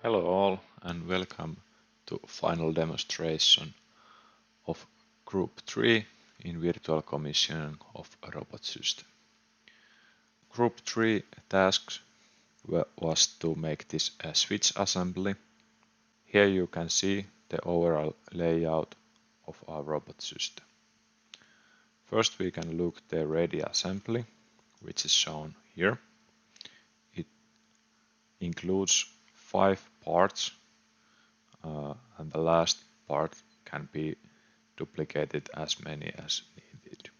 Hello all and welcome to final demonstration of Group 3 in virtual commissioning of a robot system. Group 3 tasks was to make this a switch assembly. Here you can see the overall layout of our robot system. First we can look at the ready assembly, which is shown here. It includes 5 parts and the last part can be duplicated as many as needed.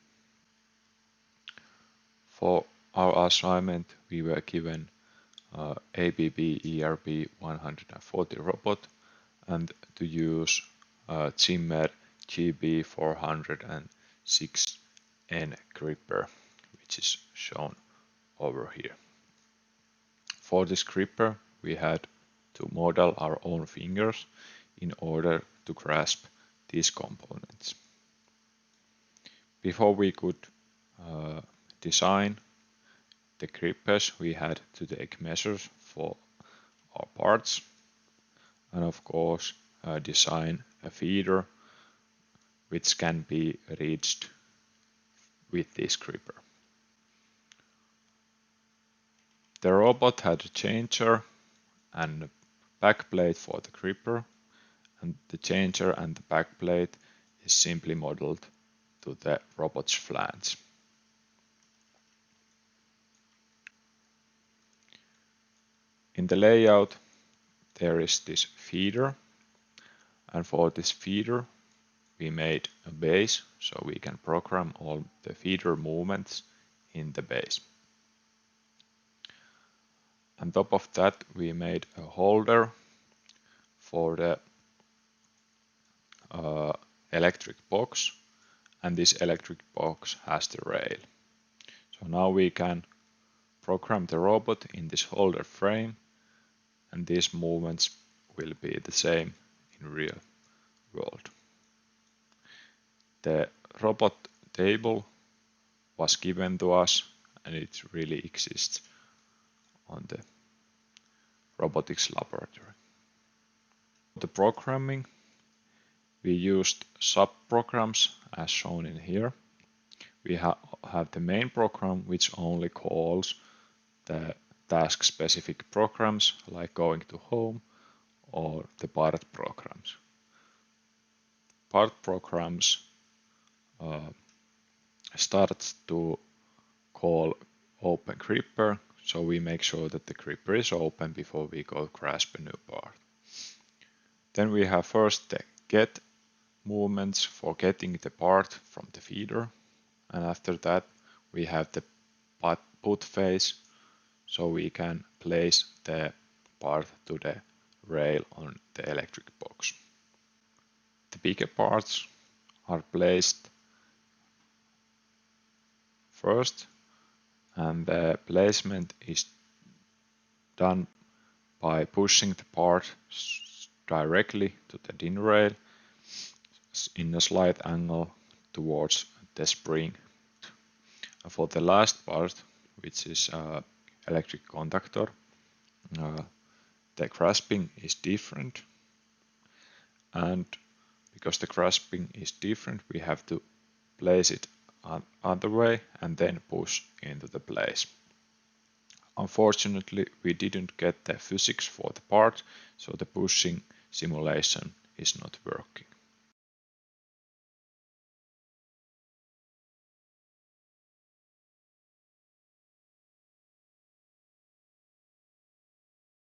For our assignment, we were given ABB ERB 140 robot and to use Zimmer GB 406N gripper, which is shown over here. For this gripper, we had to model our own fingers in order to grasp these components. Before we could design the grippers, we had to take measures for our parts and of course design a feeder which can be reached with this gripper. The robot had a changer and a backplate for the gripper, and the changer and the backplate is simply modeled to the robot's flange. In the layout there is this feeder, and for this feeder we made a base so we can program all the feeder movements in the base. On top of that we made a holder for the electric box, and this electric box has the rail. So now we can program the robot in this holder frame, and these movements will be the same in real world. The robot table was given to us and it really exists on the robotics laboratory. For the programming, we used sub-programs as shown in here. We have the main program which only calls the task-specific programs like going to home or the part programs. Part programs start to call open gripper, so we make sure that the gripper is open before we go grasp a new part. Then we have first the get movements for getting the part from the feeder, and after that we have the put phase, so we can place the part to the rail on the electric box. The bigger parts are placed first, and the placement is done by pushing the part directly to the DIN rail in a slight angle towards the spring. And for the last part, which is electric contactor, the grasping is different, and because the grasping is different we have to place it other way and then push into the place. Unfortunately we didn't get the physics for the part, so the pushing simulation is not working.